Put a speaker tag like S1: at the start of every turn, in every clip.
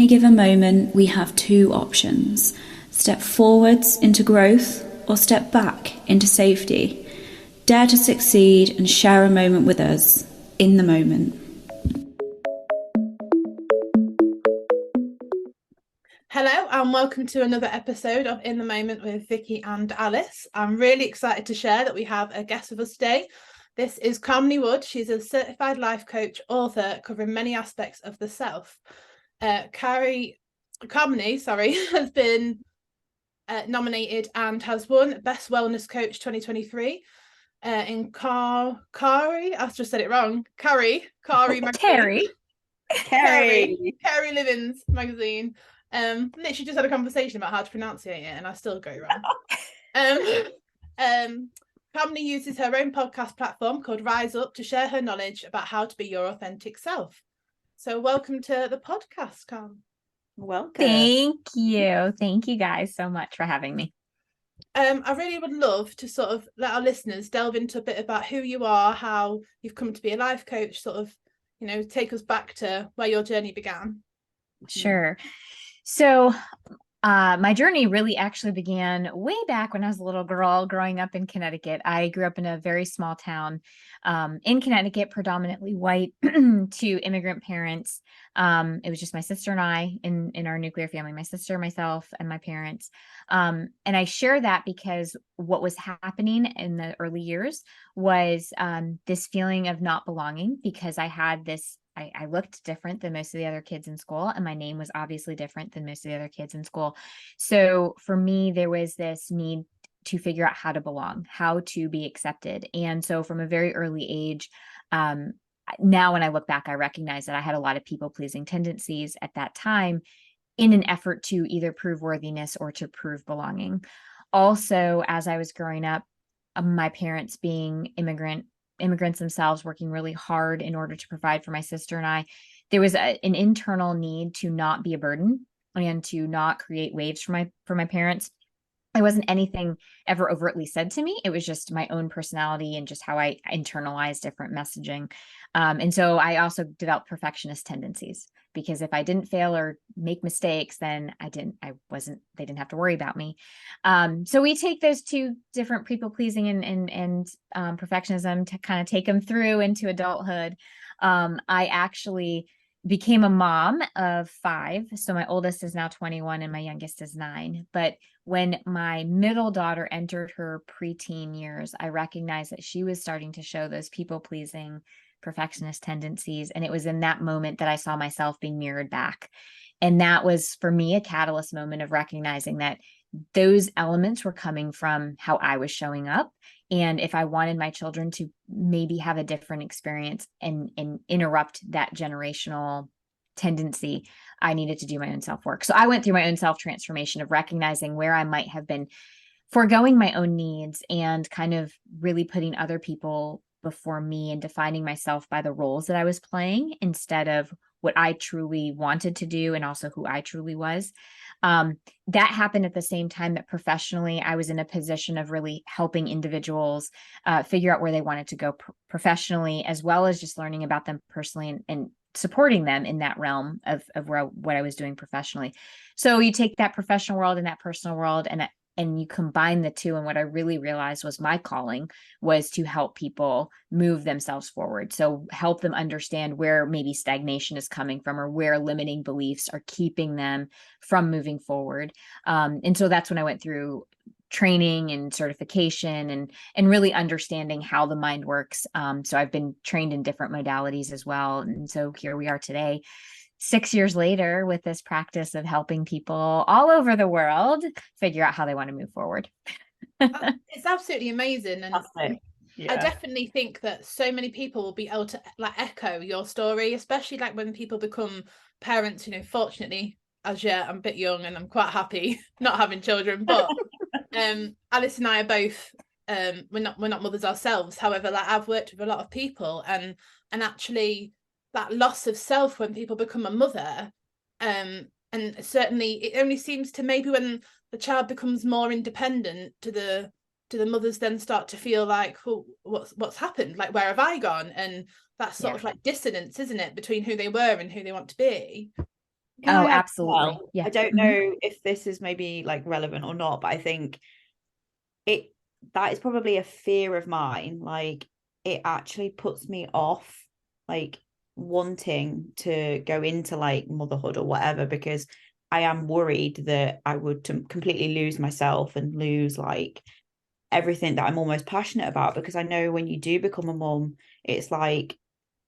S1: given moment, we have two options: step forwards into growth or step back into safety. Dare to succeed and share a moment with us in the moment.
S2: Hello and welcome to another episode of In the Moment with Vicky and Alice. I'm really excited to share that we have a guest with us today. This is Kamini Wood. She's a certified life coach, author, covering many aspects of the self. Kamini, has been nominated and has won Best Wellness Coach 2023 in Cary. I just said it wrong. Cary magazine.
S3: Cary
S2: Living's magazine. Literally just had a conversation about how to pronounce it and I still go wrong. Kamini uses her own podcast platform called Rise Up to share her knowledge about how to be your authentic self. So welcome to the podcast, Cam.
S3: Welcome.
S4: Thank you guys so much for having me.
S2: I really would love to sort of let our listeners delve into a bit about who you are, how you've come to be a life coach, sort of, you know, take us back to where your journey began.
S4: Sure. So my journey really actually began way back when I was a little girl growing up in Connecticut. I grew up in a very small town in Connecticut, predominantly white to immigrant parents. It was just my sister and I in our nuclear family, my sister, myself, and my parents. And I share that because what was happening in the early years was this feeling of not belonging, because I had this I looked different than most of the other kids in school, and my name was obviously different than most of the other kids in school. So for me, there was this need to figure out how to belong, how to be accepted. And so from a very early age, now when I look back, I recognize that I had a lot of people-pleasing tendencies at that time in an effort to either prove worthiness or to prove belonging. Also, as I was growing up, my parents being immigrants themselves, working really hard in order to provide for my sister and I, there was an internal need to not be a burden and to not create waves for my parents. It wasn't anything ever overtly said to me. It was just my own personality and just how I internalized different messaging. And so I also developed perfectionist tendencies, because if I didn't fail or make mistakes, then they didn't have to worry about me. So we take those two different people pleasing and perfectionism to kind of take them through into adulthood. I actually became a mom of 5. So my oldest is now 21 and my youngest is 9. But when my middle daughter entered her preteen years, I recognized that she was starting to show those people-pleasing perfectionist tendencies. And it was in that moment that I saw myself being mirrored back. And that was, for me, a catalyst moment of recognizing that those elements were coming from how I was showing up. And if I wanted my children to maybe have a different experience and interrupt that generational tendency, I needed to do my own self-work. So I went through my own self-transformation of recognizing where I might have been foregoing my own needs and kind of really putting other people before me and defining myself by the roles that I was playing instead of what I truly wanted to do and also who I truly was. That happened at the same time that professionally, I was in a position of really helping individuals figure out where they wanted to go professionally, as well as just learning about them personally and supporting them in that realm of what I was doing professionally. So you take that professional world and that personal world and you combine the two. And what I really realized was my calling was to help people move themselves forward. So help them understand where maybe stagnation is coming from or where limiting beliefs are keeping them from moving forward. And so that's when I went through training and certification and really understanding how the mind works. So I've been trained in different modalities as well. And so here we are today, 6 years later, with this practice of helping people all over the world figure out how they want to move forward.
S2: It's absolutely amazing. And
S3: yeah.
S2: I definitely think that so many people will be able to like echo your story, especially like when people become parents. You know, fortunately, as yet, I'm a bit young and I'm quite happy not having children. But Alice and I are both we're not mothers ourselves. However, like I've worked with a lot of people and actually that loss of self when people become a mother, and certainly it only seems to maybe when the child becomes more independent do the mothers then start to feel like, oh, what's happened, like where have I gone? And that's sort of like dissonance, isn't it, between who they were and who they want to be.
S3: Can
S4: Oh,
S3: I add as
S4: absolutely.
S3: well?
S4: Yeah.
S3: I don't
S4: Mhm.
S3: know if this is maybe like relevant or not, but I think it that is probably a fear of mine. Like it actually puts me off like wanting to go into like motherhood or whatever, because I am worried that I would completely lose myself and lose like everything that I'm almost passionate about, because I know when you do become a mum, it's like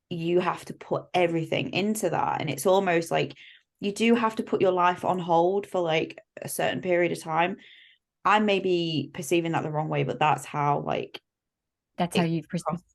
S3: you have to put everything into that, and it's almost like you do have to put your life on hold for like a certain period of time. I may be perceiving that the wrong way, but that's how like
S4: That's how
S3: it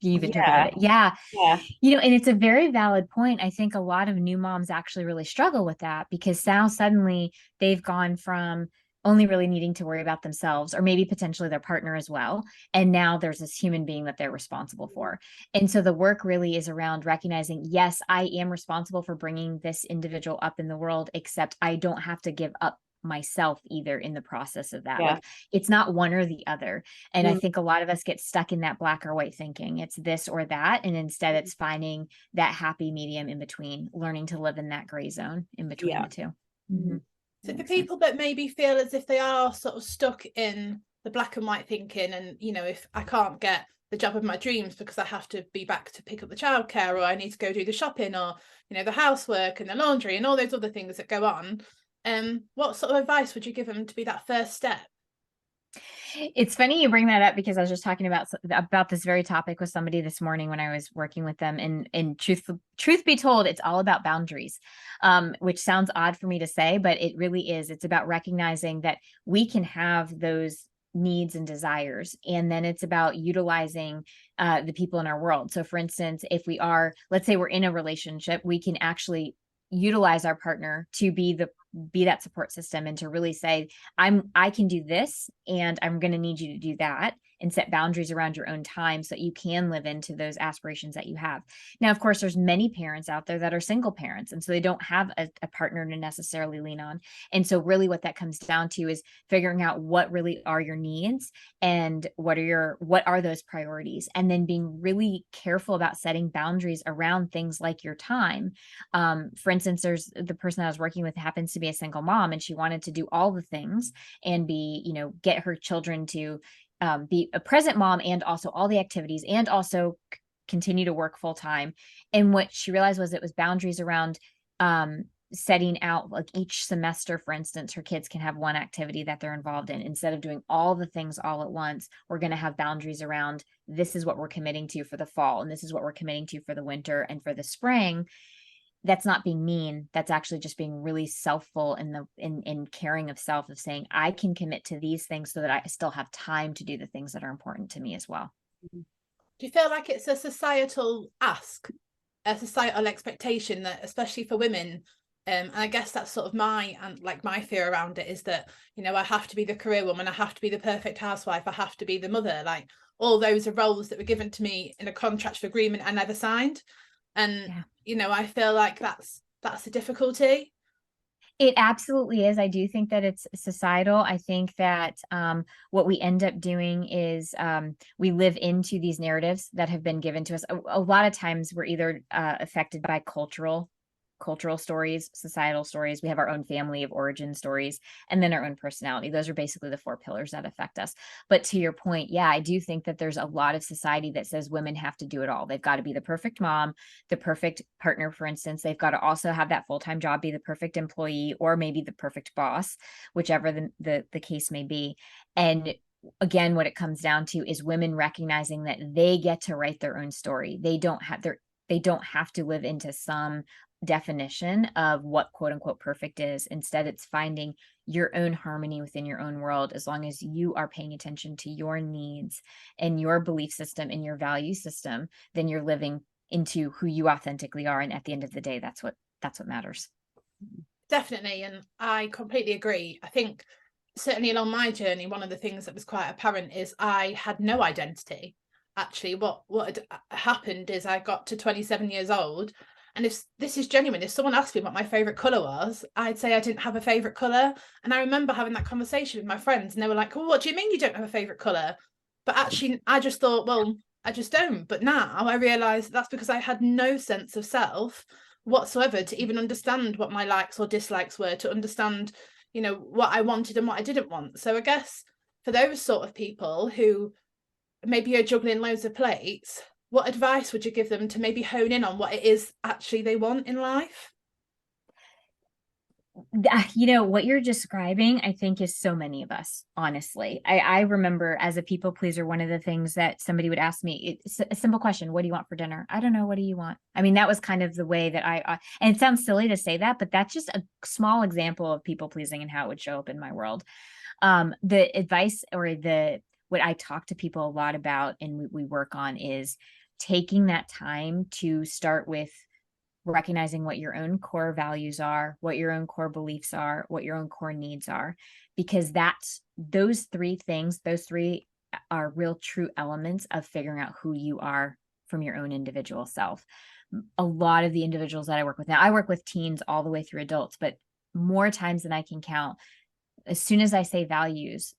S4: you've interpreted
S3: yeah,
S4: it. Yeah.
S3: yeah,
S4: And it's a very valid point. I think a lot of new moms actually really struggle with that, because now suddenly they've gone from only really needing to worry about themselves, or maybe potentially their partner as well. And now there's this human being that they're responsible for. And so the work really is around recognizing, yes, I am responsible for bringing this individual up in the world, except I don't have to give up myself either in the process of that.
S3: yeah.
S4: Like it's not one or the other. And I
S3: Mm.
S4: think a lot of us get stuck in that black or white thinking. It's this or that. And instead it's finding that happy medium in between, learning to live in that gray zone in between
S3: Yeah.
S4: the two.
S3: Mhm.
S2: So for
S3: Makes sense.
S2: people that maybe feel as if they are sort of stuck in the black and white thinking, and if I can't get the job of my dreams because I have to be back to pick up the childcare, or I need to go do the shopping, or the housework and the laundry and all those other things that go on, what sort of advice would you give them to be that first step?
S4: It's funny you bring that up, because I was just talking about this very topic with somebody this morning when I was working with them. And truth be told, it's all about boundaries, which sounds odd for me to say, but it really is. It's about recognizing that we can have those needs and desires, and then it's about utilizing the people in our world. So for instance, if let's say we're in a relationship, we can actually utilize our partner to be that support system, and to really say, I can do this, and I'm going to need you to do that, and set boundaries around your own time so that you can live into those aspirations that you have. Now, of course, there's many parents out there that are single parents, and so they don't have a partner to necessarily lean on. And so really what that comes down to is figuring out what really are your needs, and what are those priorities, and then being really careful about setting boundaries around things like your time. For instance, there's the person I was working with happens to be a single mom, and she wanted to do all the things and get her children to be a present mom, and also all the activities, and also continue to work full time. And what she realized was it was boundaries around setting out, like each semester, for instance, her kids can have one activity that they're involved in. Instead of doing all the things all at once, we're going to have boundaries around, this is what we're committing to for the fall, and this is what we're committing to for the winter and for the spring. That's not being mean. That's actually just being really selfful in caring of self, of saying, I can commit to these things so that I still have time to do the things that are important to me as well.
S2: Do you feel like it's a societal ask, a societal expectation that, especially for women, and I guess that's sort of my fear around it, is that, I have to be the career woman, I have to be the perfect housewife, I have to be the mother, like all those are roles that were given to me in a contractual agreement I never signed. And I feel like that's a difficulty.
S4: It absolutely is. I do think that it's societal. I think that what we end up doing is we live into these narratives that have been given to us. A lot of times we're either affected by cultural stories, societal stories. We have our own family of origin stories, and then our own personality. Those are basically the 4 pillars that affect us. But to your point, yeah, I do think that there's a lot of society that says women have to do it all. They've got to be the perfect mom, the perfect partner, for instance. They've got to also have that full-time job, be the perfect employee, or maybe the perfect boss, whichever the case may be. And again, what it comes down to is women recognizing that they get to write their own story. They don't have to live into some definition of what quote unquote perfect is. Instead, it's finding your own harmony within your own world. As long as you are paying attention to your needs and your belief system and your value system, then you're living into who you authentically are. And at the end of the day, that's what matters.
S2: Definitely. And I completely agree. I think certainly along my journey, one of the things that was quite apparent is I had no identity. Actually, what had happened is I got to 27 years old, and if this is genuine, if someone asked me what my favorite color was, I'd say I didn't have a favorite color. And I remember having that conversation with my friends, and they were like, "Oh, what do you mean you don't have a favorite color?" But actually, I just thought, well, I just don't. But now I realize that's because I had no sense of self whatsoever to even understand what my likes or dislikes were, to understand, you know, what I wanted and what I didn't want. So I guess for those sort of people who maybe are juggling loads of plates, what advice would you give them to maybe hone in on what it is actually they want in life?
S4: You know, what you're describing, I think, is so many of us, honestly. I remember as a people pleaser, one of the things that somebody would ask me, it's a simple question: what do you want for dinner? I don't know. What do you want? I mean, that was kind of the way that and it sounds silly to say that, but that's just a small example of people pleasing and how it would show up in my world. The advice, or what I talk to people a lot about and we work on, is taking that time to start with recognizing what your own core values are, what your own core beliefs are, what your own core needs are, because those three things, those three are real true elements of figuring out who you are from your own individual self. A lot of the individuals that I work with now, I work with teens all the way through adults, but more times than I can count, as soon as I say values,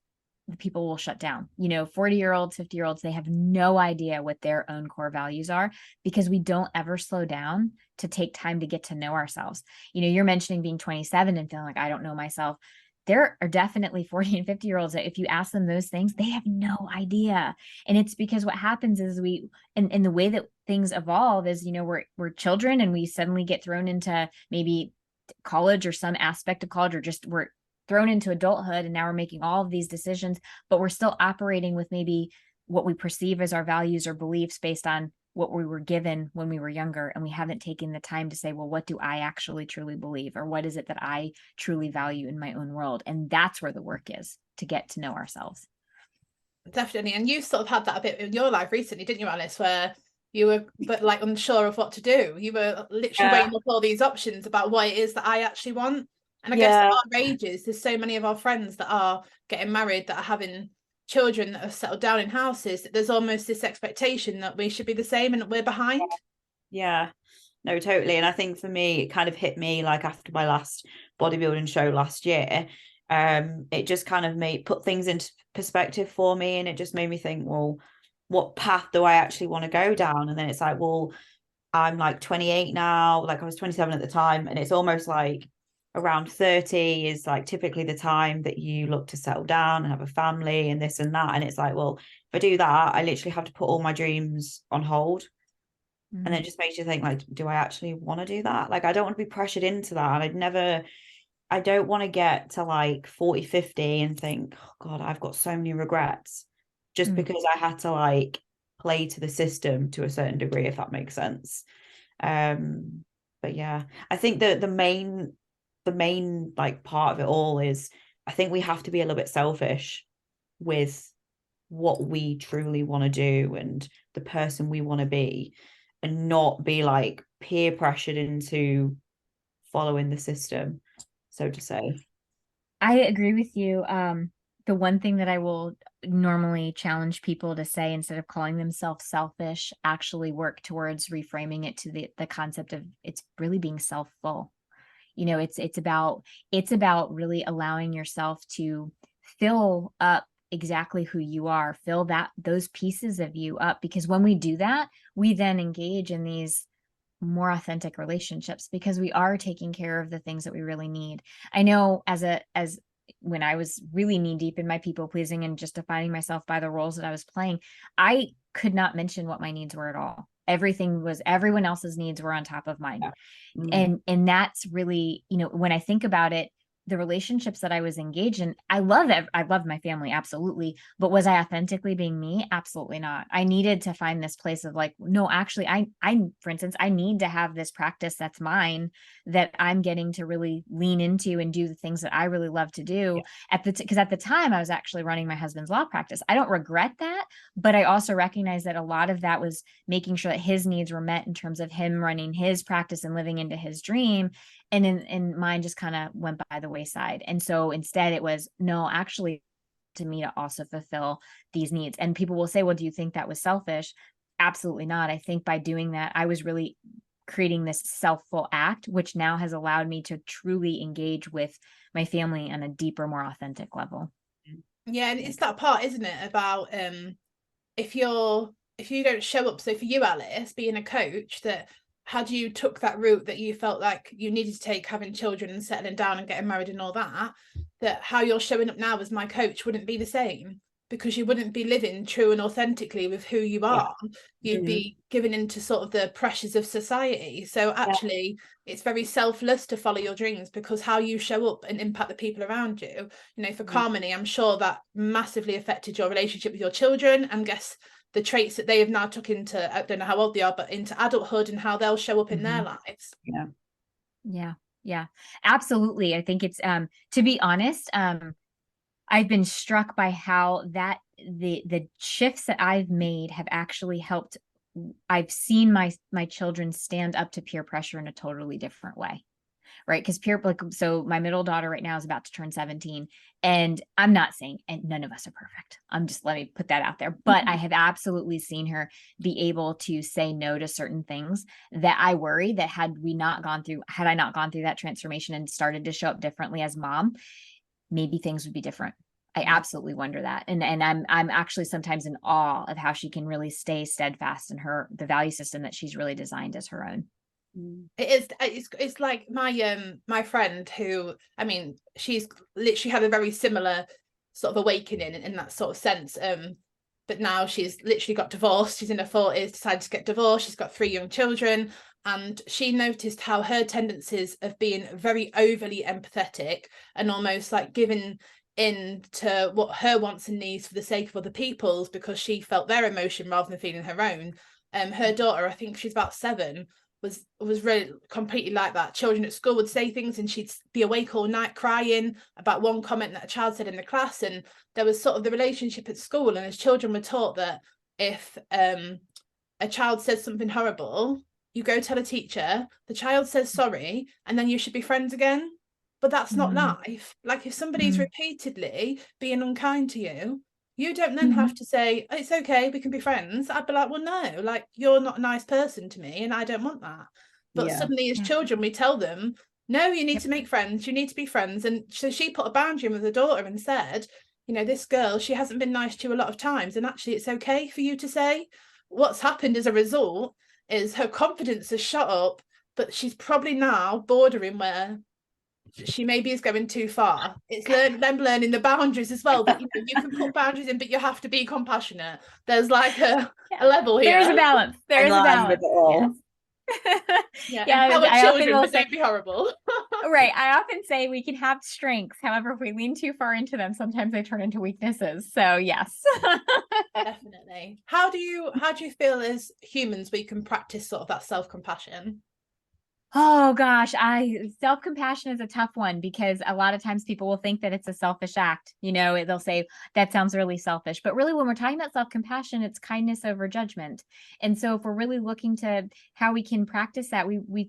S4: the people will shut down. You know, 40-year-olds, 50-year-olds, they have no idea what their own core values are, because we don't ever slow down to take time to get to know ourselves. You know, you're mentioning being 27 and feeling like, I don't know myself. There are definitely 40 and 50-year-olds that if you ask them those things, they have no idea. And it's because what happens is and the way that things evolve is, you know, we're children and we suddenly get thrown into maybe college or some aspect of college, or just we're thrown into adulthood, and now we're making all of these decisions, but we're still operating with maybe what we perceive as our values or beliefs based on what we were given when we were younger. And we haven't taken the time to say, well, what do I actually truly believe? Or what is it that I truly value in my own world? And that's where the work is, to get to know ourselves.
S2: Definitely. And you sort of had that a bit in your life recently, didn't you, Alice, where you were but like unsure of what to do. You were literally weighing up all these options about what it is that I actually want. And I guess at our ages, there's so many of our friends that are getting married, that are having children, that have settled down in houses, that there's almost this expectation that we should be the same and that we're behind.
S3: Yeah, no, totally. And I think for me, it kind of hit me like after my last bodybuilding show last year. It just kind of put things into perspective for me, and it just made me think, well, what path do I actually want to go down? And then it's like, well, I'm like 28 now, like I was 27 at the time, and it's almost like around 30 is like typically the time that you look to settle down and have a family and this and that. And it's like, well, if I do that, I literally have to put all my dreams on hold. And it just makes you think, like, do I actually want to do that? Like, I don't want to be pressured into that. I don't want to get to like 40, 50 and think, oh God, I've got so many regrets just because I had to like play to the system to a certain degree, if that makes sense. But yeah, I think that the main like part of it all is, I think we have to be a little bit selfish with what we truly want to do and the person we want to be, and not be like peer pressured into following the system, so to say.
S4: I agree with you. The one thing that I will normally challenge people to say, instead of calling themselves selfish, actually work towards reframing it to the concept of it's really being self-full. You know, it's about really allowing yourself to fill up exactly who you are, fill those pieces of you up, because when we do that, we then engage in these more authentic relationships, because we are taking care of the things that we really need. I know as when I was really knee deep in my people pleasing and just defining myself by the roles that I was playing, I could not mention what my needs were at all. Everyone else's needs were on top of mine. And that's really, you know, when I think about it, the relationships that I was engaged in, I loved my family, absolutely. But was I authentically being me? Absolutely not. I needed to find this place of like, no, actually, I, for instance, I need to have this practice that's mine, that I'm getting to really lean into and do the things that I really love to do. Because at the time I was actually running my husband's law practice. I don't regret that, but I also recognize that a lot of that was making sure that his needs were met in terms of him running his practice and living into his dream. And mine just kind of went by the wayside. And so instead it was, no, actually, to me to also fulfill these needs. And people will say, well, do you think that was selfish? Absolutely not. I think by doing that, I was really creating this self-full act, which now has allowed me to truly engage with my family on a deeper, more authentic level.
S2: Yeah, and it's that part, isn't it, about if you don't show up. So for you, Alice, being a coach, that had you took that route that you felt like you needed to take, having children and settling down and getting married and all that, that how you're showing up now as my coach wouldn't be the same, because you wouldn't be living true and authentically with who you are. You'd be giving into sort of the pressures of society. So actually it's very selfless to follow your dreams, because how you show up and impact the people around you, you know, for Kamini, I'm sure that massively affected your relationship with your children, and guess the traits that they have now took into, I don't know how old they are, but into adulthood, and how they'll show up in their lives.
S4: Yeah, absolutely. I think it's to be honest, I've been struck by how that the shifts that I've made have actually helped. I've seen my children stand up to peer pressure in a totally different way. Right. Because so my middle daughter right now is about to turn 17. And I'm not saying, and none of us are perfect. Let me put that out there. But I have absolutely seen her be able to say no to certain things that I worry that had I not gone through that transformation and started to show up differently as mom, maybe things would be different. I absolutely wonder that. And I'm actually sometimes in awe of how she can really stay steadfast in the value system that she's really designed as her own.
S2: It's like my friend who, I mean, she's literally had a very similar sort of awakening in that sort of sense, but now she's literally got divorced. She's in her 40s, decided to get divorced. She's got 3 young children, and she noticed how her tendencies of being very overly empathetic and almost like giving in to what her wants and needs for the sake of other people's, because she felt their emotion rather than feeling her own. Her daughter, I think she's about 7, was really completely like that. Children at school would say things and she'd be awake all night crying about one comment that a child said in the class. And there was sort of the relationship at school, and as children were taught that if a child says something horrible, you go tell a teacher, the child says sorry, and then you should be friends again. But that's not life. Like, if somebody's repeatedly being unkind to you, you don't then have to say, it's okay, we can be friends. I'd be like, well, no, like, you're not a nice person to me and I don't want that. But suddenly as children, we tell them, no, you need to make friends, you need to be friends. And so she put a boundary in with her daughter and said, you know, this girl, she hasn't been nice to you a lot of times, and actually it's okay for you to say. What's happened as a result is her confidence has shot up, but she's probably now bordering where she maybe is going too far. It's them learning the boundaries as well, that, you know, you can put boundaries in, but you have to be compassionate. There's like a level here.
S4: There's a balance. There's a balance.
S2: Yes. I children, but don't be horrible.
S4: Right. I often say we can have strengths. However, if we lean too far into them, sometimes they turn into weaknesses. So yes.
S2: Definitely. How do you feel as humans we can practice sort of that self-compassion?
S4: Oh gosh, self-compassion is a tough one, because a lot of times people will think that it's a selfish act. You know, they'll say that sounds really selfish, but really when we're talking about self-compassion, it's kindness over judgment. And so if we're really looking to how we can practice that,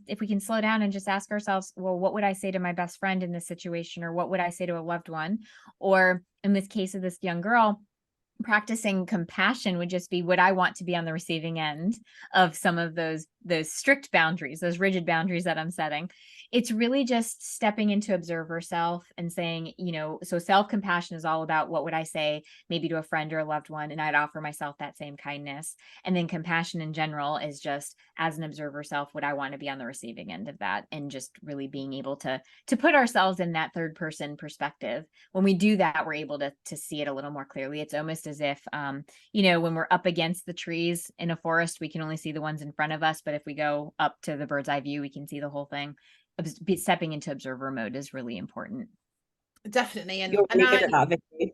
S4: if we can slow down and just ask ourselves, well, what would I say to my best friend in this situation? Or what would I say to a loved one? Or in this case of this young girl, practicing compassion would just be, would I want to be on the receiving end of some of those strict boundaries, those rigid boundaries that I'm setting? It's really just stepping into observer self and saying, you know, so self-compassion is all about what would I say maybe to a friend or a loved one, and I'd offer myself that same kindness. And then compassion in general is just, as an observer self, would I want to be on the receiving end of that? And just really being able to put ourselves in that third person perspective. When we do that, we're able to see it a little more clearly. It's almost as if, you know, when we're up against the trees in a forest, we can only see the ones in front of us. But if we go up to the bird's eye view, we can see the whole thing. Stepping into observer mode is really important.
S2: Definitely. And
S3: you're really good at that, Vicky.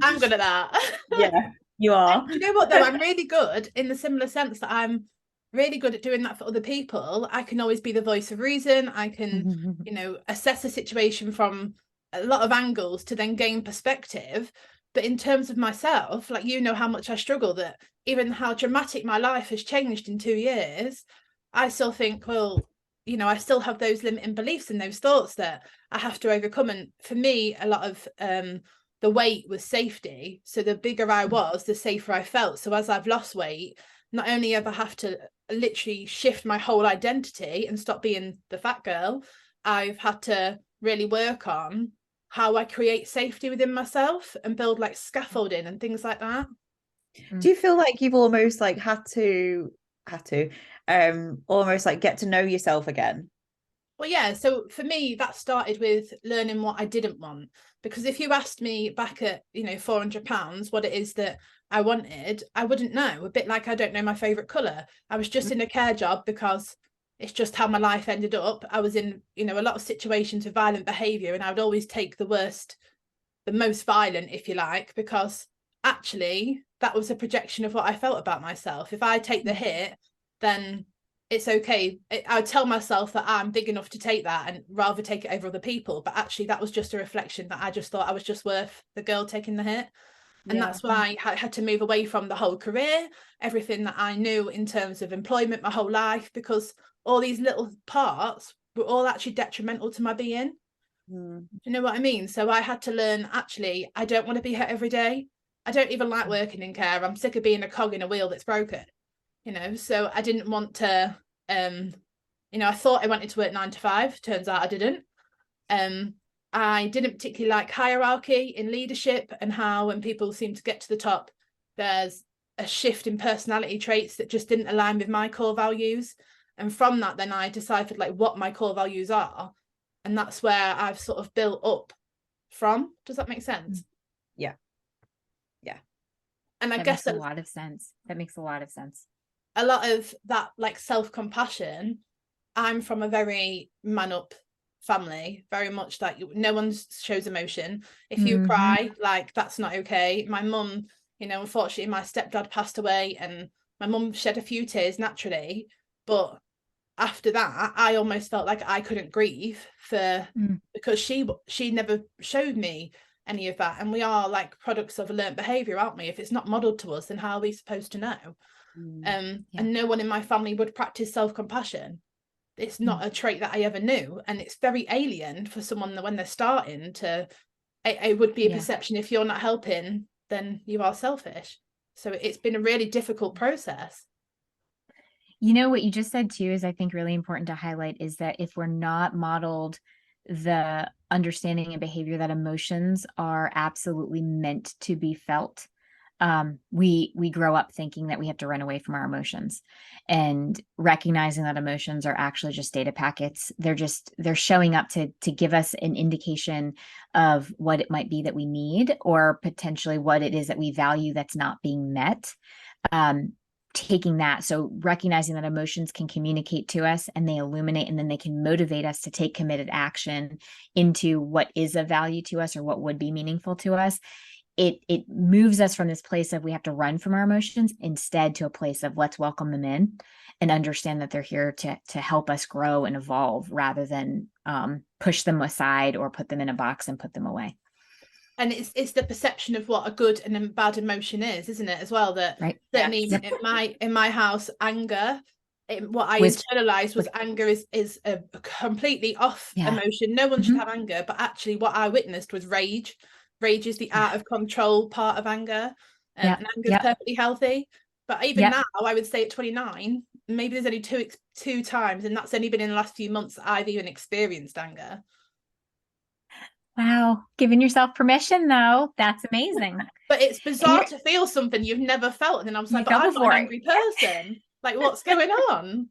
S2: I'm good at that.
S3: Yeah, you are.
S2: And you know what though, I'm really good in the similar sense that I'm really good at doing that for other people. I can always be the voice of reason. I can, you know, assess a situation from a lot of angles to then gain perspective. But in terms of myself, like, you know how much I struggle, that even how dramatic my life has changed in 2 years, I still think, well, you know, I still have those limiting beliefs and those thoughts that I have to overcome. And for me, a lot of the weight was safety. So the bigger I was, the safer I felt. So as I've lost weight, not only have I have to literally shift my whole identity and stop being the fat girl, I've had to really work on how I create safety within myself and build like scaffolding and things like that.
S3: Do you feel like you've almost like had to almost like get to know yourself again?
S2: Well, yeah. So for me, that started with learning what I didn't want. Because if you asked me back at, £400, what it is that I wanted, I wouldn't know. A bit like I don't know my favourite colour. I was just in a care job because it's just how my life ended up. I was in, a lot of situations with violent behaviour, and I would always take the worst, the most violent, if you like, because actually that was a projection of what I felt about myself. If I take the hit, then it's okay. I would tell myself that I'm big enough to take that and rather take it over other people. But actually, that was just a reflection that I just thought I was just worth the girl taking the hit. And that's why I had to move away from the whole career, everything that I knew in terms of employment, my whole life, because all these little parts were all actually detrimental to my being. Do you know what I mean? So I had to learn, actually, I don't want to be here every day. I don't even like working in care. I'm sick of being a cog in a wheel that's broken. So I didn't want to, I thought I wanted to work 9 to 5. Turns out I didn't. I didn't particularly like hierarchy in leadership, and how when people seem to get to the top, there's a shift in personality traits that just didn't align with my core values. And from that, then I deciphered like what my core values are. And that's where I've sort of built up from. Does that make sense?
S3: Yeah.
S2: And I
S4: That
S2: guess
S4: makes a lot of sense. That makes a lot of sense.
S2: A lot of that, like self-compassion, I'm from a very man up family, very much like no one shows emotion. If you cry, like that's not okay. My mum, unfortunately my stepdad passed away, and my mum shed a few tears naturally, but after that I almost felt like I couldn't grieve because she never showed me any of that. And we are like products of a learned behavior, aren't we? If it's not modeled to us, then how are we supposed to know? And no one in my family would practice self-compassion. It's not a trait that I ever knew, and it's very alien for someone when they're starting to. It would be a perception, if you're not helping, then you are selfish. So it's been a really difficult process.
S4: What you just said too is, I think, really important to highlight, is that if we're not modeled the understanding and behavior that emotions are absolutely meant to be felt, we grow up thinking that we have to run away from our emotions, and recognizing that emotions are actually just data packets. They're showing up to give us an indication of what it might be that we need, or potentially what it is that we value that's not being met. Taking that, so recognizing that emotions can communicate to us, and they illuminate, and then they can motivate us to take committed action into what is of value to us, or what would be meaningful to us. It moves us from this place of we have to run from our emotions, instead to a place of let's welcome them in and understand that they're here to help us grow and evolve, rather than push them aside or put them in a box and put them away.
S2: And it's the perception of what a good and a bad emotion is, isn't it, as well? That certainly in my house, anger, what I internalized was anger is a completely off emotion. No one should have anger, but actually what I witnessed was rage. Rage is the out of control part of anger, and anger is perfectly healthy. But even now, I would say at 29, maybe there's only two times, and that's only been in the last few months that I've even experienced anger.
S4: Wow. Giving yourself permission, though. That's amazing.
S2: But it's bizarre to feel something you've never felt. And then I was like, but I'm not an angry person. Like, what's going on?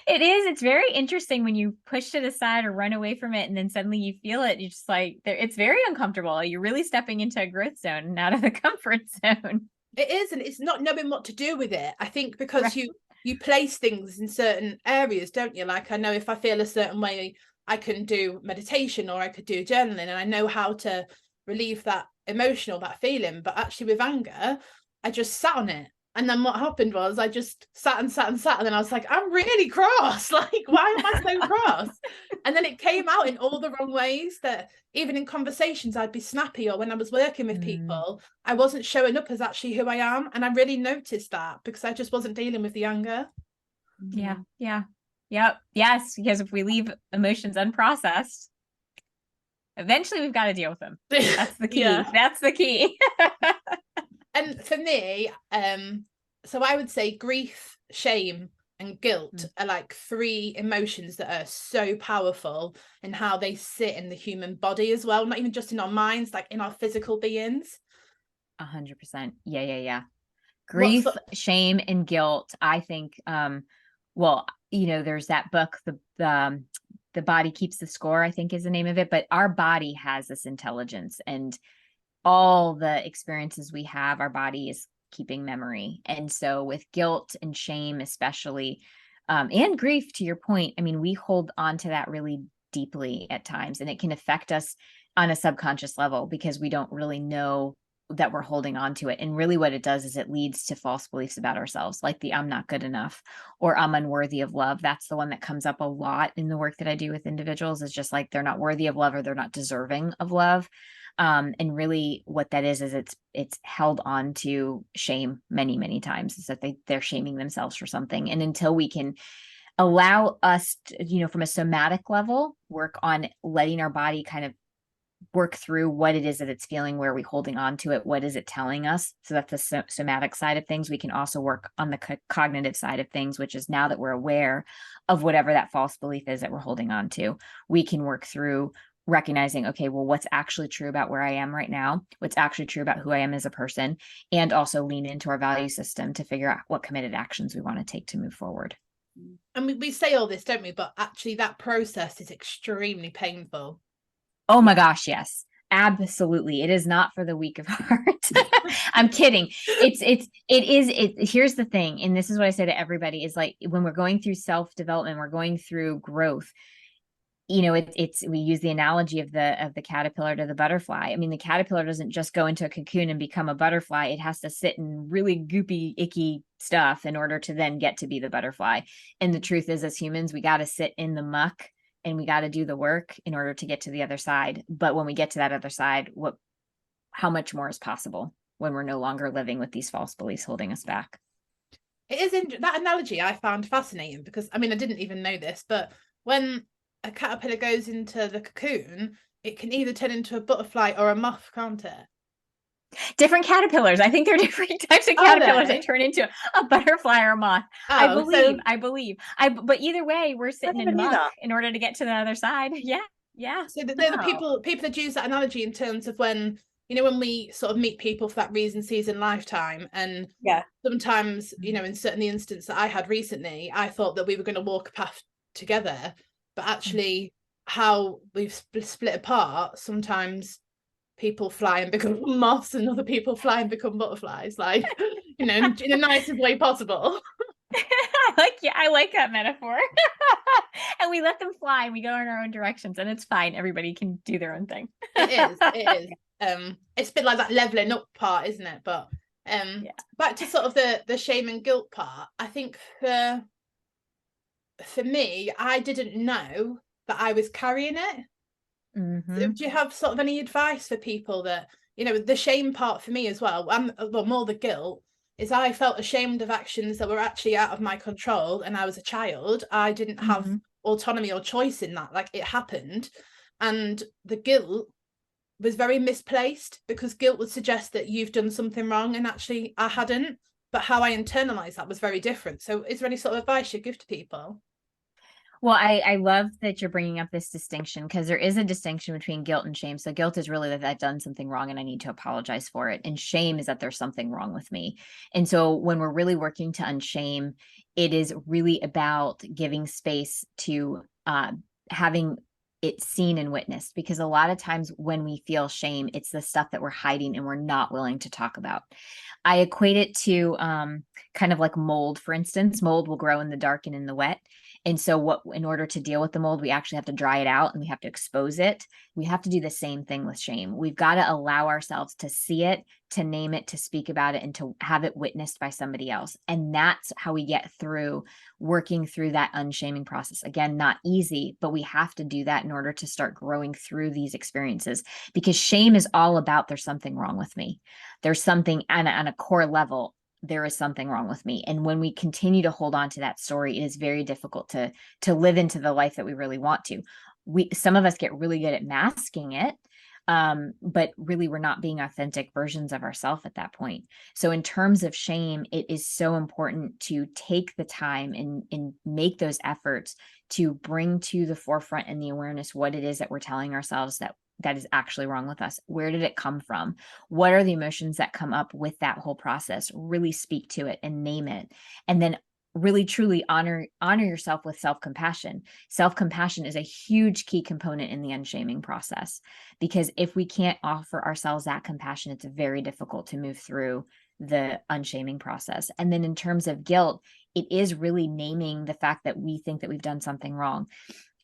S4: It is. It's very interesting when you push it aside or run away from it, and then suddenly you feel it. You're just like, it's very uncomfortable. You're really stepping into a growth zone and out of the comfort zone.
S2: It is. And it's not knowing what to do with it. I think because you place things in certain areas, don't you? Like, I know if I feel a certain way, I can do meditation, or I could do journaling, and I know how to relieve that that feeling. But actually with anger, I just sat on it. And then what happened was I just sat and sat and sat. And then I was like, I'm really cross. Like, why am I so cross? And then it came out in all the wrong ways, that even in conversations, I'd be snappy, or when I was working with people, I wasn't showing up as actually who I am. And I really noticed that because I just wasn't dealing with the anger.
S4: Yeah. Yep. Yes. Because if we leave emotions unprocessed, eventually we've got to deal with them. That's the key. That's the key.
S2: And for me, so I would say grief, shame, and guilt are like 3 emotions that are so powerful in how they sit in the human body as well. Not even just in our minds, like in our physical beings.
S4: 100%. Yeah. Grief, shame, and guilt. I think, well, there's that book, the Body Keeps the Score, I think is the name of it, but our body has this intelligence, and all the experiences we have, our body is keeping memory. And so with guilt and shame, especially, and grief, to your point, I mean, we hold on to that really deeply at times, and it can affect us on a subconscious level because we don't really know that we're holding on to it. And really what it does is it leads to false beliefs about ourselves, like the I'm not good enough or I'm unworthy of love. That's the one that comes up a lot in the work that I do with individuals, is just like they're not worthy of love or they're not deserving of love. And really what that is it's held on to shame many, many times, is that they're shaming themselves for something. And until we can allow us to, from a somatic level, work on letting our body kind of work through what it is that it's feeling, where are we holding on to it, what is it telling us. So that's the somatic side of things. We can also work on the cognitive side of things, which is now that we're aware of whatever that false belief is that we're holding on to, we can work through recognizing, okay, well, what's actually true about where I am right now, what's actually true about who I am as a person, and also lean into our value system to figure out what committed actions we want to take to move forward.
S2: And we say all this, don't we? But actually that process is extremely painful.
S4: Oh my gosh, yes. Absolutely. It is not for the weak of heart. I'm kidding. Here's the thing. And this is what I say to everybody, is like, when we're going through self-development, we're going through growth, we use the analogy of the caterpillar to the butterfly. I mean, the caterpillar doesn't just go into a cocoon and become a butterfly. It has to sit in really goopy, icky stuff in order to then get to be the butterfly. And the truth is, as humans, we got to sit in the muck and we got to do the work in order to get to the other side. But when we get to that other side, how much more is possible when we're no longer living with these false beliefs holding us back?
S2: It is that analogy I found fascinating, because I didn't even know this, but when a caterpillar goes into the cocoon, it can either turn into a butterfly or a moth, can't it?
S4: Different caterpillars. I think there are different types of caterpillars that turn into a butterfly or a moth. I believe. But either way, we're sitting in muck in order to get to the other side. Yeah.
S2: So they're the people that use that analogy in terms of when we sort of meet people for that reason, season, lifetime, and sometimes in certain instances that I had recently, I thought that we were going to walk a path together, but actually how we've split apart, sometimes people fly and become moths and other people fly and become butterflies, like in the nicest way possible.
S4: I like that metaphor. And we let them fly and we go in our own directions, and it's fine. Everybody can do their own thing.
S2: It is. It's a bit like that leveling up part, isn't it? But back to sort of the shame and guilt part, I think for me, I didn't know that I was carrying it.
S4: Mm-hmm.
S2: So do you have sort of any advice for people that, the shame part for me as well, more the guilt, is I felt ashamed of actions that were actually out of my control, and I was a child. I didn't have autonomy or choice in that. Like, it happened, and the guilt was very misplaced, because guilt would suggest that you've done something wrong, and actually I hadn't. But how I internalized that was very different. So is there any sort of advice you give to people?
S4: Well, I love that you're bringing up this distinction, because there is a distinction between guilt and shame. So guilt is really that I've done something wrong and I need to apologize for it. And shame is that there's something wrong with me. And so when we're really working to unshame, it is really about giving space to having it seen and witnessed, because a lot of times when we feel shame, it's the stuff that we're hiding and we're not willing to talk about. I equate it to kind of like mold, for instance. Mold will grow in the dark and in the wet. And so in order to deal with the mold, we actually have to dry it out and we have to expose it. We have to do the same thing with shame. We've got to allow ourselves to see it, to name it, to speak about it, and to have it witnessed by somebody else. And that's how we get through working through that unshaming process. Again, not easy, but we have to do that in order to start growing through these experiences, because shame is all about there's something wrong with me. There's something on a core level. There is something wrong with me. And when we continue to hold on to that story, it is very difficult to live into the life that we really want to. Some of us get really good at masking it, but really we're not being authentic versions of ourselves at that point. So in terms of shame, it is so important to take the time and make those efforts to bring to the forefront and the awareness what it is that we're telling ourselves is actually wrong with us? Where did it come from? What are the emotions that come up with that whole process? Really speak to it and name it. And then really truly honor yourself with self-compassion. Self-compassion is a huge key component in the unshaming process, because if we can't offer ourselves that compassion, it's very difficult to move through the unshaming process. And then in terms of guilt, it is really naming the fact that we think that we've done something wrong,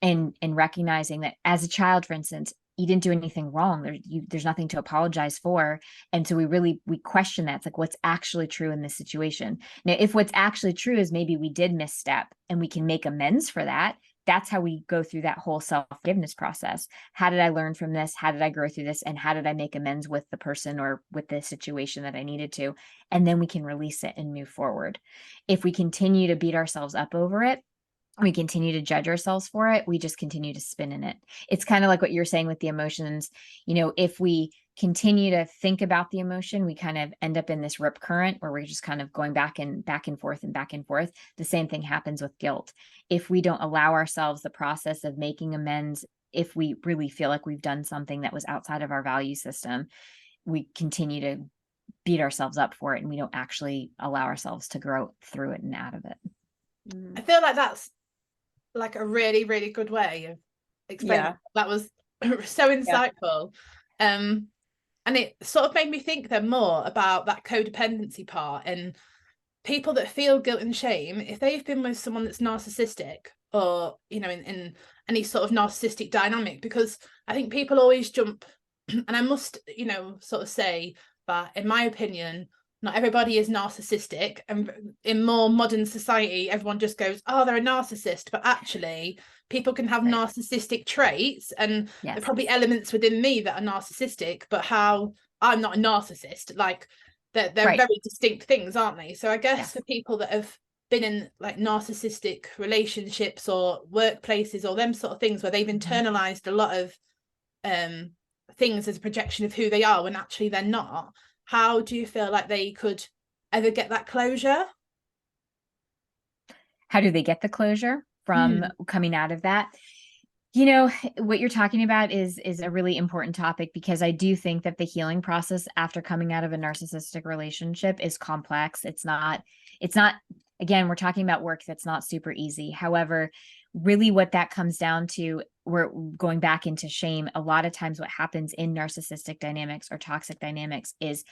S4: and recognizing that as a child, for instance, you didn't do anything wrong. There's nothing to apologize for. And so we question that. It's like, what's actually true in this situation? Now, if what's actually true is maybe we did misstep and we can make amends for that, that's how we go through that whole self-forgiveness process. How did I learn from this? How did I grow through this? And how did I make amends with the person or with the situation that I needed to? And then we can release it and move forward. If we continue to beat ourselves up over it, we continue to judge ourselves for it, we just continue to spin in it. It's kind of like what you're saying with the emotions. If we continue to think about the emotion, we kind of end up in this rip current where we're just kind of going back and forth and back and forth. The same thing happens with guilt. If we don't allow ourselves the process of making amends, if we really feel like we've done something that was outside of our value system, we continue to beat ourselves up for it, and we don't actually allow ourselves to grow through it and out of it.
S2: I feel like that's like a really, really good way of explaining.
S3: Yeah.
S2: That was so insightful. And it sort of made me think then more about that codependency part, and people that feel guilt and shame, if they've been with someone that's narcissistic, or in any sort of narcissistic dynamic, because I think people always jump and I must sort of say that in my opinion, not everybody is narcissistic, and in more modern society everyone just goes, oh, they're a narcissist, but actually people can have narcissistic traits, and there are probably elements within me that are narcissistic, but how I'm not a narcissist, like they're very distinct things, aren't they? So I guess for people that have been in like narcissistic relationships or workplaces or them sort of things where they've internalized a lot of things as a projection of who they are when actually they're not, how do you feel like they could ever get that closure?
S4: How do they get the closure from coming out of that? What you're talking about is a really important topic, because I do think that the healing process after coming out of a narcissistic relationship is complex. It's not, again, we're talking about work that's not super easy. However, really what that comes down to, we're going back into shame. A lot of times what happens in narcissistic dynamics or toxic dynamics is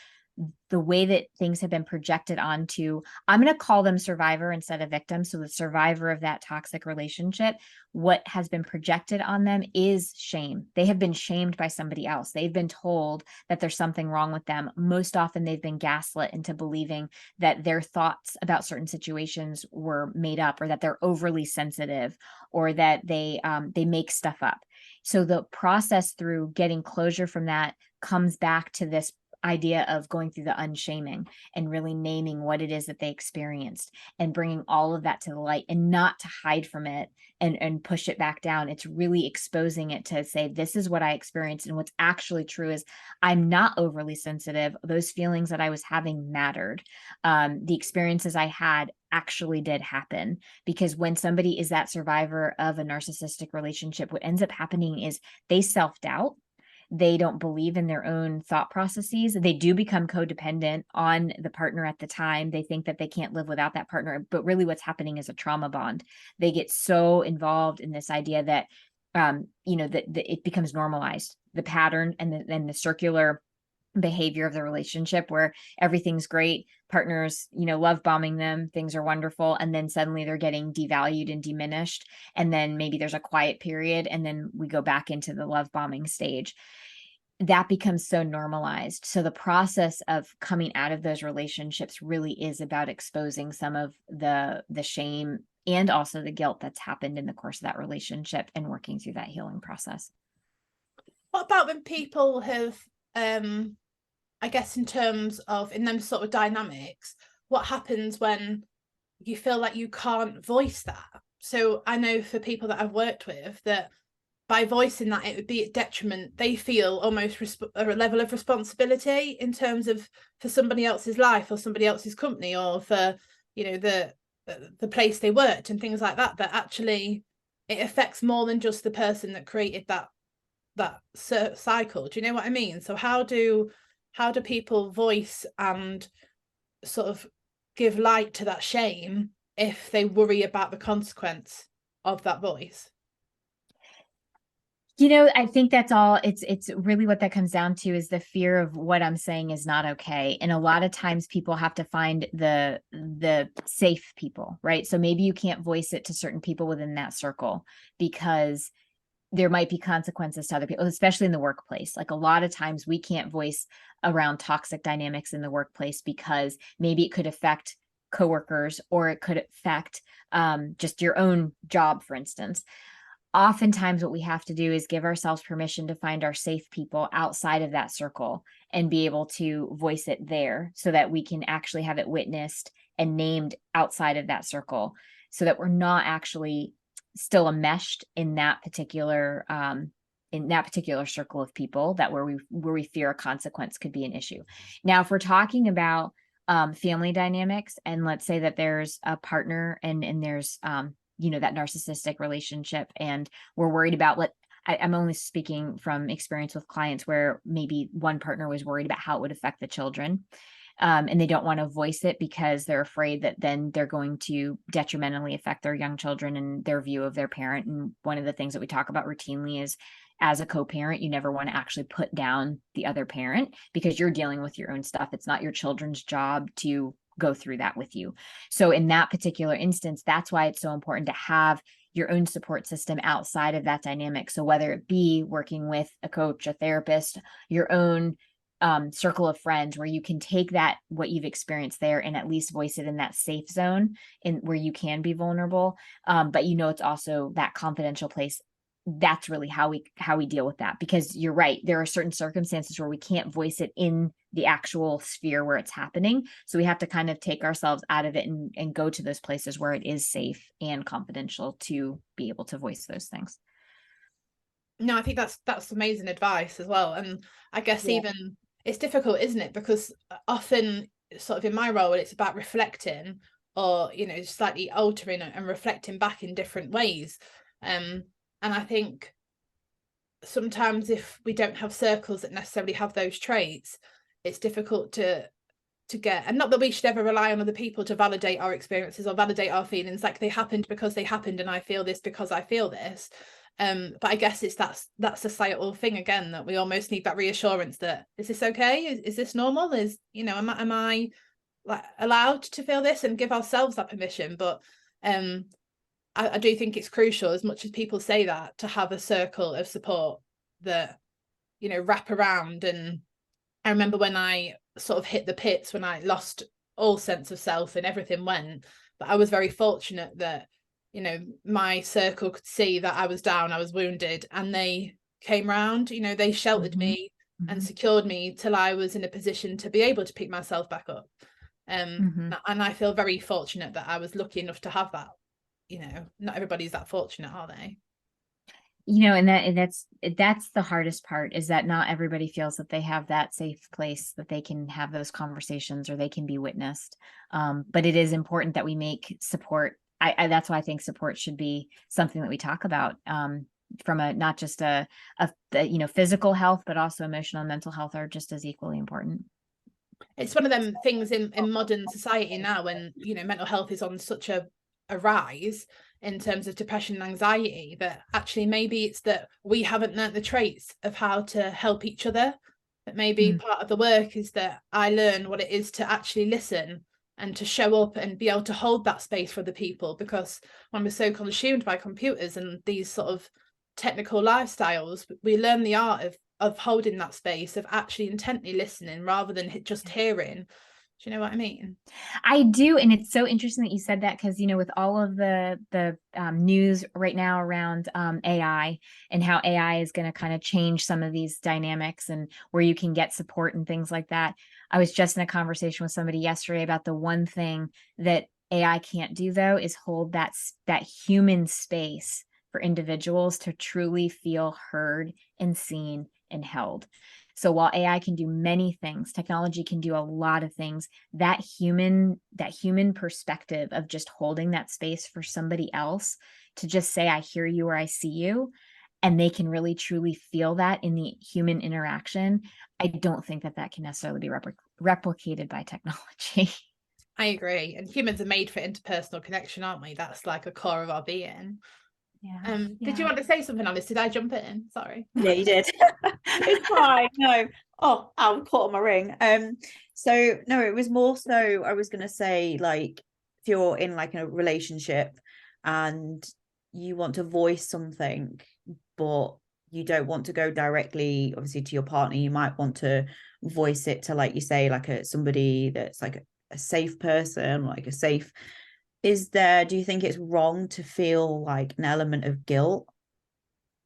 S4: the way that things have been projected onto, I'm going to call them survivor instead of victim. So the survivor of that toxic relationship, what has been projected on them is shame. They have been shamed by somebody else. They've been told that there's something wrong with them. Most often they've been gaslit into believing that their thoughts about certain situations were made up, or that they're overly sensitive, or that they make stuff up. So the process through getting closure from that comes back to this idea of going through the unshaming and really naming what it is that they experienced, and bringing all of that to the light, and not to hide from it and push it back down. It's really exposing it to say, this is what I experienced, and what's actually true is I'm not overly sensitive. Those feelings that I was having mattered. The experiences I had actually did happen. Because when somebody is that survivor of a narcissistic relationship, what ends up happening is they self-doubt. They don't believe in their own thought processes. They do become codependent on the partner at the time. They think that they can't live without that partner. But really what's happening is a trauma bond. They get so involved in this idea that, that it becomes normalized, the pattern and the circular behavior of the relationship, where everything's great, partners love bombing them, things are wonderful, and then suddenly they're getting devalued and diminished, and then maybe there's a quiet period, and then we go back into the love bombing stage. That becomes so normalized. So the process of coming out of those relationships really is about exposing some of the shame and also the guilt that's happened in the course of that relationship, and working through that healing process.
S2: What about when people have I guess in terms of in them sort of dynamics, what happens when you feel like you can't voice that? So I know for people that I've worked with, that by voicing that, it would be at detriment. They feel almost a level of responsibility in terms of for somebody else's life or somebody else's company, or for the place they worked and things like that. That actually it affects more than just the person that created that cycle. Do you know what I mean? So how do people voice and sort of give light to that shame if they worry about the consequence of that voice?
S4: I think that's all it's really what that comes down to is the fear of what I'm saying is not okay. And a lot of times people have to find the safe people, right? So maybe you can't voice it to certain people within that circle because there might be consequences to other people, especially in the workplace. Like a lot of times we can't voice around toxic dynamics in the workplace because maybe it could affect coworkers or it could affect just your own job, for instance. Oftentimes what we have to do is give ourselves permission to find our safe people outside of that circle and be able to voice it there so that we can actually have it witnessed and named outside of that circle so that we're not actually still enmeshed in that particular circle of people that where we fear a consequence could be an issue. Now, if we're talking about family dynamics, and let's say that there's a partner and there's that narcissistic relationship, and we're worried about I'm only speaking from experience with clients where maybe one partner was worried about how it would affect the children. And they don't want to voice it because they're afraid that then they're going to detrimentally affect their young children and their view of their parent. And one of the things that we talk about routinely is, as a co-parent, you never want to actually put down the other parent because you're dealing with your own stuff. It's not your children's job to go through that with you. So in that particular instance, that's why it's so important to have your own support system outside of that dynamic. So whether it be working with a coach, a therapist, your own circle of friends where you can take that, what you've experienced there, and at least voice it in that safe zone in where you can be vulnerable. But it's also that confidential place. That's really how we deal with that, because you're right. There are certain circumstances where we can't voice it in the actual sphere where it's happening. So we have to kind of take ourselves out of it and go to those places where it is safe and confidential to be able to voice those things.
S2: No, I think that's amazing advice as well. And I guess even it's difficult, isn't it? Because often sort of in my role, it's about reflecting or, slightly altering and reflecting back in different ways. And I think sometimes if we don't have circles that necessarily have those traits, it's difficult to get, and not that we should ever rely on other people to validate our experiences or validate our feelings, like they happened because they happened and I feel this because I feel this. But I guess it's that societal thing again, that we almost need that reassurance that, is this okay? Is this normal? Am I like allowed to feel this, and give ourselves that permission? But I do think it's crucial, as much as people say that, to have a circle of support that, wrap around. And I remember when I sort of hit the pits, when I lost all sense of self and everything went, but I was very fortunate that, my circle could see that I was down, I was wounded, and they came round, they sheltered me and secured me till I was in a position to be able to pick myself back up. And I feel very fortunate that I was lucky enough to have that. Not everybody's that fortunate, are they?
S4: And that's the hardest part, is that not everybody feels that they have that safe place that they can have those conversations or they can be witnessed. But it is important that we make support. That's why I think support should be something that we talk about, from a not just a physical health, but also emotional and mental health are just as equally important.
S2: It's one of them things in modern society now, when mental health is on such a rise in terms of depression and anxiety, that actually maybe it's that we haven't learnt the traits of how to help each other. That maybe part of the work is that I learn what it is to actually listen and to show up and be able to hold that space for the people, because when we're so consumed by computers and these sort of technical lifestyles, we learn the art of holding that space, of actually intently listening rather than just hearing. Do you know what I mean?
S4: I do. And it's so interesting that you said that, because, with all of the news right now around AI and how AI is going to kind of change some of these dynamics and where you can get support and things like that. I was just in a conversation with somebody yesterday about the one thing that AI can't do, though, is hold that human space for individuals to truly feel heard and seen and held. So while AI can do many things, technology can do a lot of things, that human perspective of just holding that space for somebody else to just say, I hear you or I see you, and they can really truly feel that in the human interaction, I don't think that that can necessarily be replicated by technology.
S2: I agree. And humans are made for interpersonal connection, aren't we? That's like a core of our being. Did you want to say something, Alice? Did I jump in? Sorry.
S3: Yeah, you did. It's fine. No. Oh, I'm caught on my ring. So no, it was more so I was gonna say, like, if you're in like a relationship and you want to voice something, but you don't want to go directly, obviously, to your partner, you might want to voice it to, like you say, like somebody that's like a safe person, like a safe. Do you think it's wrong to feel like an element of guilt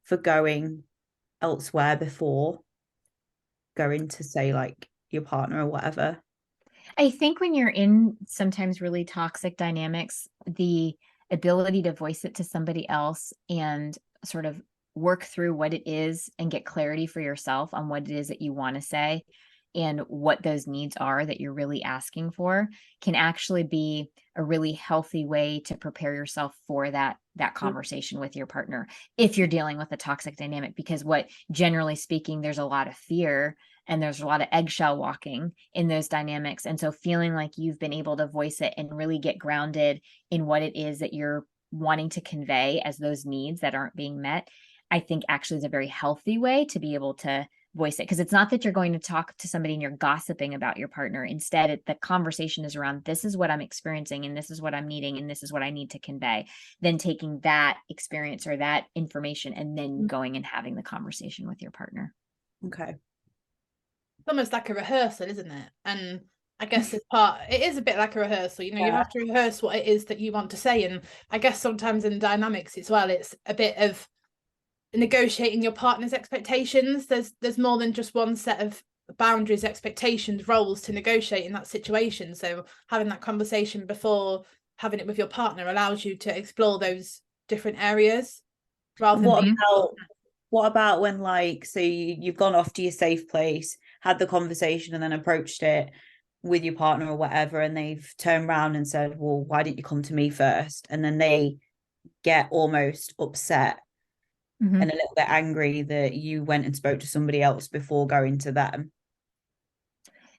S3: for going elsewhere before going to, say, like your partner or whatever?
S4: I think when you're in sometimes really toxic dynamics, the ability to voice it to somebody else and sort of work through what it is and get clarity for yourself on what it is that you want to say and what those needs are that you're really asking for can actually be a really healthy way to prepare yourself for that conversation with your partner if you're dealing with a toxic dynamic. Because what, generally speaking, there's a lot of fear and there's a lot of eggshell walking in those dynamics. And so feeling like you've been able to voice it and really get grounded in what it is that you're wanting to convey as those needs that aren't being met, I think actually is a very healthy way to be able to voice it. Because it's not that you're going to talk to somebody and you're gossiping about your partner. Instead, the conversation is around, this is what I'm experiencing and this is what I'm needing and this is what I need to convey. Then taking that experience or that information and then going and having the conversation with your partner.
S3: Okay.
S2: It's almost like a rehearsal, isn't it? And I guess it is a bit like a rehearsal. You have to rehearse what it is that you want to say. And I guess sometimes in dynamics as well, it's a bit of negotiating your partner's expectations. There's more than just one set of boundaries, expectations, roles to negotiate in that situation. So having that conversation before having it with your partner allows you to explore those different areas rather than
S3: what about when, like, so you've gone off to your safe place, had the conversation and then approached it with your partner or whatever, and they've turned around and said, well, why didn't you come to me first? And then they get almost upset and a little bit angry that you went and spoke to somebody else before going to them.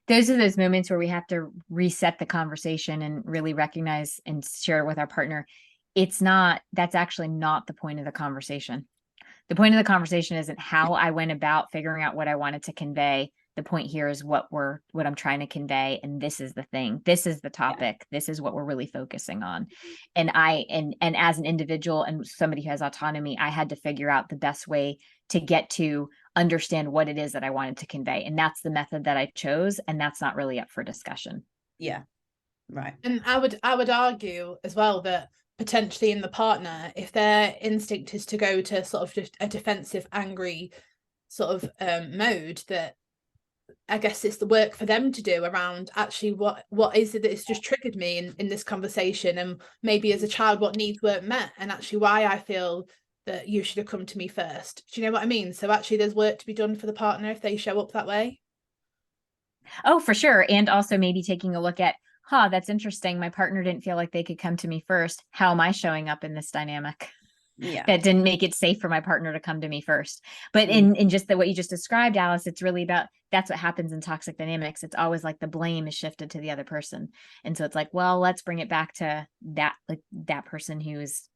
S4: Those are those moments where we have to reset the conversation and really recognize and share it with our partner. That's actually not the point of the conversation. The point of the conversation isn't how I went about figuring out what I wanted to convey. The point here is what I'm trying to convey. And this is the thing. This is the topic. Yeah. This is what we're really focusing on. And and as an individual and somebody who has autonomy, I had to figure out the best way to get to understand what it is that I wanted to convey. And that's the method that I chose. And that's not really up for discussion.
S3: Yeah. Right.
S2: And I would argue as well that potentially in the partner, if their instinct is to go to sort of just a defensive, angry sort of mode, that I guess it's the work for them to do around actually what is it that's just triggered me in this conversation, and maybe as a child what needs weren't met, and actually why I feel that you should have come to me first. Do you know what I mean? So actually there's work to be done for the partner if they show up that way.
S4: Oh, for sure. And also maybe taking a look at, that's interesting. My partner didn't feel like they could come to me first. How am I showing up in this dynamic?
S3: Yeah.
S4: That didn't make it safe for my partner to come to me first. But in just what you just described, Alice, it's really about, that's what happens in toxic dynamics. It's always like the blame is shifted to the other person. And so it's like, well, let's bring it back to that person who is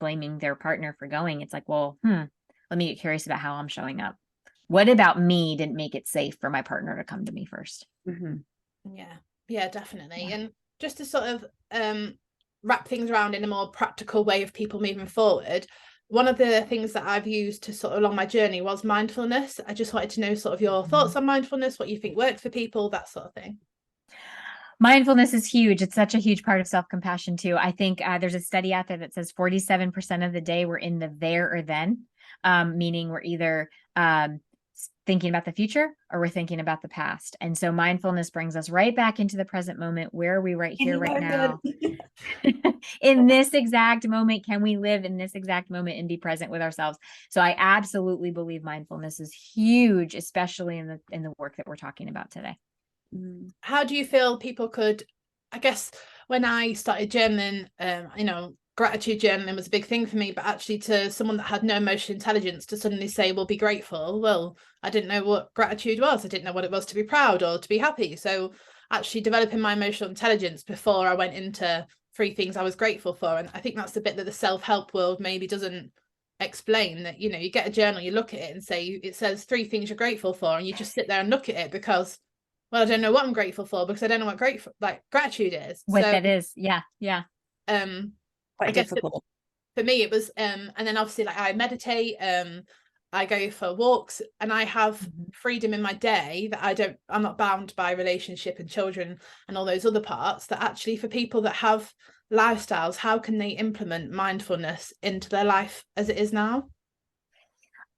S4: blaming their partner for going. It's like, well, let me get curious about how I'm showing up. What about me didn't make it safe for my partner to come to me first?
S2: Yeah, definitely. Yeah. And just to sort of wrap things around in a more practical way of people moving forward, one of the things that I've used to sort of along my journey was mindfulness. I just wanted to know sort of your thoughts on mindfulness, what you think worked for people, that sort of thing.
S4: Mindfulness is huge. It's such a huge part of self-compassion too. I think there's a study out there that says 47% of the day we're in the there or then, meaning we're either thinking about the future or we're thinking about the past. And so mindfulness brings us right back into the present moment. Where are we right here, right now? In this exact moment, can we live in this exact moment and be present with ourselves? So I absolutely believe mindfulness is huge, especially in the work that we're talking about today.
S2: How do you feel people could, I guess when I started journaling, gratitude journaling was a big thing for me, but actually to someone that had no emotional intelligence to suddenly say, well, be grateful. Well, I didn't know what gratitude was. I didn't know what it was to be proud or to be happy. So actually developing my emotional intelligence before I went into 3 things I was grateful for. And I think that's the bit that the self-help world maybe doesn't explain, that, you know, you get a journal, you look at it and say, it says 3 things you're grateful for, and you just sit there and look at it because, well, I don't know what I'm grateful for, because I don't know what gratitude is.
S4: What
S2: so
S4: that is. Yeah.
S2: I
S3: Quite
S2: guess
S3: difficult.
S2: for me it was and then obviously like I meditate, I go for walks, and I have freedom in my day that I'm not bound by relationship and children and all those other parts. That actually for people that have lifestyles, how can they implement mindfulness into their life as it is now?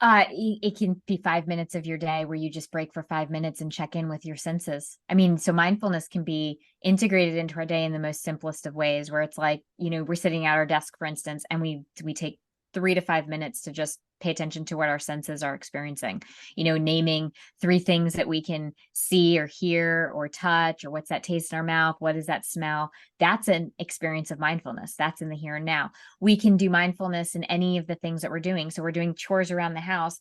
S4: It can be 5 minutes of your day where you just break for 5 minutes and check in with your senses. I mean, so mindfulness can be integrated into our day in the most simplest of ways, where it's like, you know, we're sitting at our desk, for instance, and we take 3 to 5 minutes to just pay attention to what our senses are experiencing, you know, naming 3 things that we can see or hear or touch, or what's that taste in our mouth? What is that smell? That's an experience of mindfulness. That's in the here and now. We can do mindfulness in any of the things that we're doing. So we're doing chores around the house,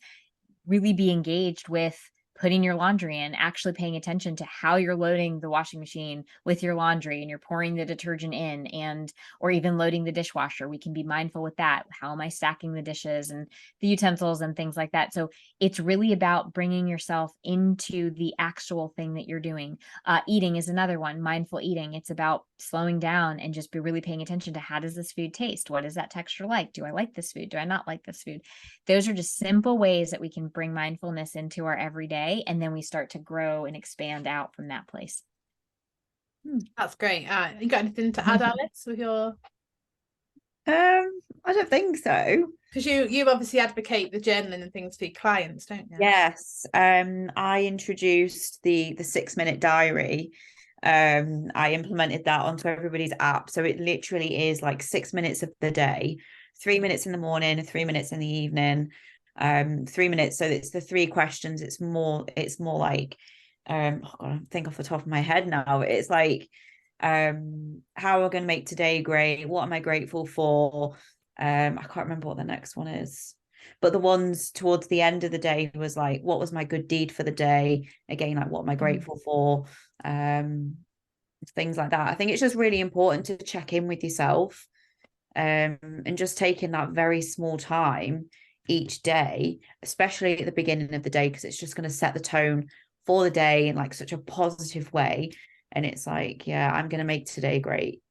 S4: really be engaged with putting your laundry in, actually paying attention to how you're loading the washing machine with your laundry, and you're pouring the detergent in, and or even loading the dishwasher. We can be mindful with that. How am I stacking the dishes and the utensils and things like that? So it's really about bringing yourself into the actual thing that you're doing. Eating is another one. Mindful eating. It's about slowing down and just be really paying attention to, how does this food taste? What is that texture like? Do I like this food? Do I not like this food? Those are just simple ways that we can bring mindfulness into our everyday, and then we start to grow and expand out from that place.
S2: That's great. You got anything to add, Alice, with your
S3: I don't think so.
S2: because you obviously advocate the journaling and things for your clients, don't you?
S3: Yes. I introduced the 6-minute diary. I implemented that onto everybody's app, so it literally is like 6 minutes of the day, 3 minutes in the morning, 3 minutes in the evening, 3 minutes. So it's the 3 questions. It's more like oh God, I think off the top of my head now, it's like how am I going to make today great? What am I grateful for? I can't remember what the next one is, but the ones towards the end of the day was like, what was my good deed for the day? Again, like, what am I grateful for? Things like that. I think it's just really important to check in with yourself, and just taking that very small time each day, especially at the beginning of the day, because it's just going to set the tone for the day in like such a positive way. And it's like, yeah, I'm going to make today great.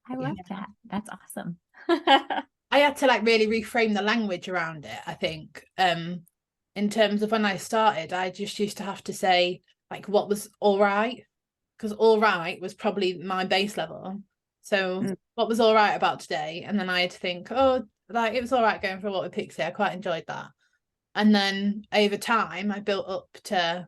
S4: I love that. That's awesome.
S2: I had to like really reframe the language around it, I think. In terms of when I started, I just used to have to say like what was all right, because all right was probably my base level. So what was all right about today? And then I had to think, oh, like it was all right going for a walk with Pixie. I quite enjoyed that. And then over time, I built up to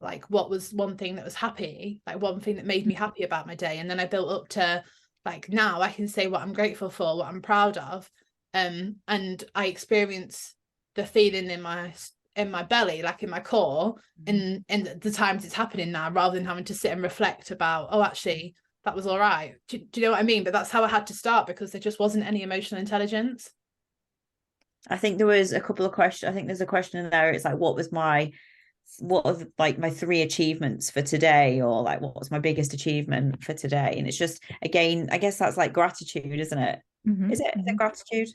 S2: like what was one thing that was happy, like one thing that made me happy about my day. And then I built up to like now I can say what I'm grateful for, what I'm proud of. And I experience the feeling in my belly, like in my core, in the times it's happening now, rather than having to sit and reflect about, oh, actually that was all right. Do you know what I mean? But that's how I had to start, because there just wasn't any emotional intelligence.
S3: I think there was a couple of questions. I think there's a question in there. It's like, what was like my 3 achievements for today, or like what was my biggest achievement for today? And it's just, again, I guess that's like gratitude, isn't it? Is it gratitude?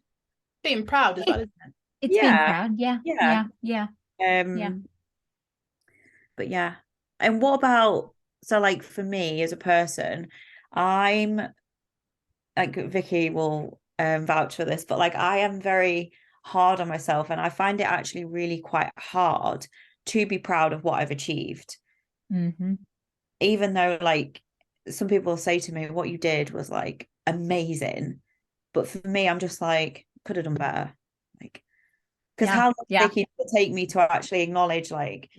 S2: Being proud as well, isn't it?
S4: It's being proud. Yeah.
S3: But yeah. And what about, so like for me as a person, I'm like, Vicky will vouch for this, but like I am very hard on myself, and I find it actually really quite hard to be proud of what I've achieved. Even though like some people say to me, what you did was like amazing, but for me, I'm just like, could have done better. Like, because how long did it take me to actually acknowledge like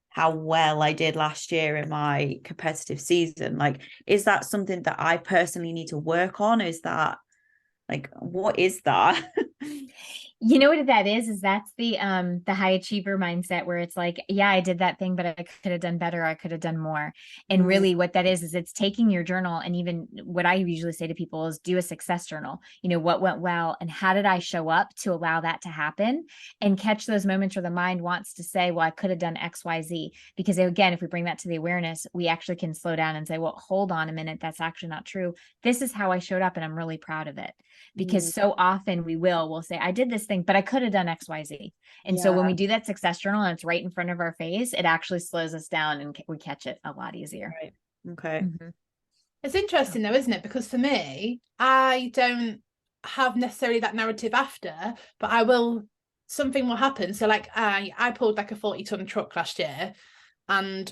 S3: how well I did last year in my competitive season? Like, is that something that I personally need to work on? Is that like, what is that?
S4: You know what that is that's the high achiever mindset, where it's like, yeah, I did that thing, but I could have done better. I could have done more. And really what that is it's taking your journal, and even what I usually say to people is do a success journal. You know, what went well and how did I show up to allow that to happen, and catch those moments where the mind wants to say, well, I could have done XYZ. Because again, if we bring that to the awareness, we actually can slow down and say, well, hold on a minute, that's actually not true. This is how I showed up and I'm really proud of it. Because so often we'll say, I did this thing, but I could have done XYZ. And so when we do that success journal and it's right in front of our face, it actually slows us down and we catch it a lot easier.
S3: Right. Okay.
S4: Mm-hmm.
S2: It's interesting though, isn't it? Because for me, I don't have necessarily that narrative after, but something will happen. So like I pulled like a 40-ton truck last year, and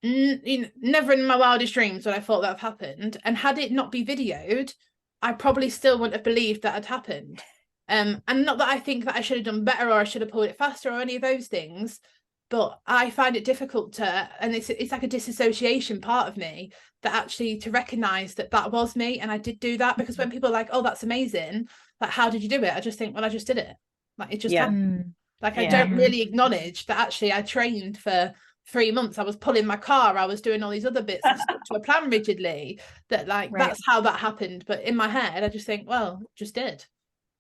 S2: never in my wildest dreams would I thought that have happened. And had it not be videoed, I probably still wouldn't have believed that had happened. And not that I think that I should have done better or I should have pulled it faster or any of those things, but I find it difficult to, and it's like a disassociation part of me, that actually to recognize that that was me and I did do that. Because when people are like, oh, that's amazing, like, how did you do it? I just think, well, I just did it. Like, it just happened. Like, I don't really acknowledge that actually I trained for 3 months. I was pulling my car. I was doing all these other bits and stuck to a plan rigidly. That that's how that happened. But in my head, I just think, well, just did.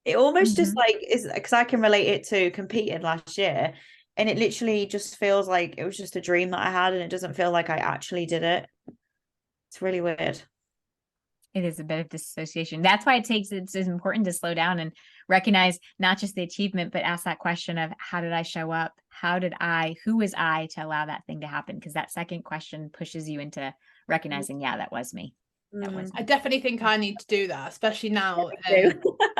S3: It almost just like is, because I can relate it to competing last year, and it literally just feels like it was just a dream that I had, and it doesn't feel like I actually did it. It's really weird.
S4: It is a bit of disassociation. That's why it's important to slow down and recognize not just the achievement, but ask that question of, how did I show up? Who was I to allow that thing to happen? Because that second question pushes you into recognizing, yeah, that was me.
S2: I definitely think I need to do that, especially now.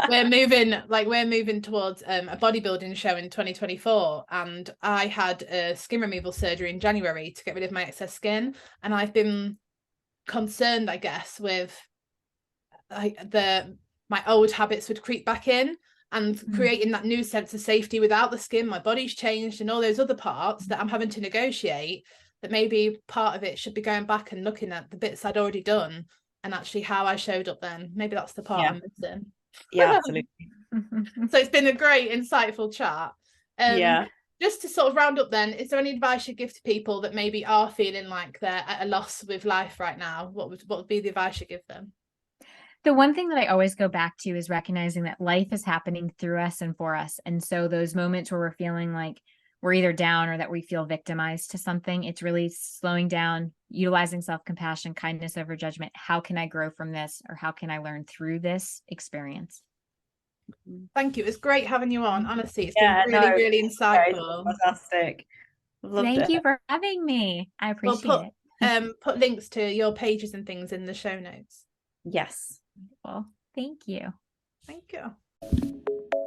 S2: we're moving towards a bodybuilding show in 2024, and I had a skin removal surgery in January to get rid of my excess skin, and I've been concerned, I guess, with my old habits would creep back in, and creating that new sense of safety without the skin. My body's changed and all those other parts that I'm having to negotiate, that maybe part of it should be going back and looking at the bits I'd already done and actually how I showed up then. Maybe that's the part I'm missing.
S3: Yeah, absolutely.
S2: So it's been a great, insightful chat. Just to sort of round up then, is there any advice you'd give to people that maybe are feeling like they're at a loss with life right now? What would be the advice you give them?
S4: The one thing that I always go back to is recognizing that life is happening through us and for us. And so those moments where we're feeling like we're either down or that we feel victimized to something, it's really slowing down, utilizing self-compassion, kindness over judgment. How can I grow from this? Or how can I learn through this experience?
S2: Thank you. It was great having you on. Honestly, it's been really insightful.
S3: Fantastic.
S4: Thank you for having me. I appreciate it.
S2: Put links to your pages and things in the show notes.
S3: Yes.
S4: Well, thank you.
S2: Thank you.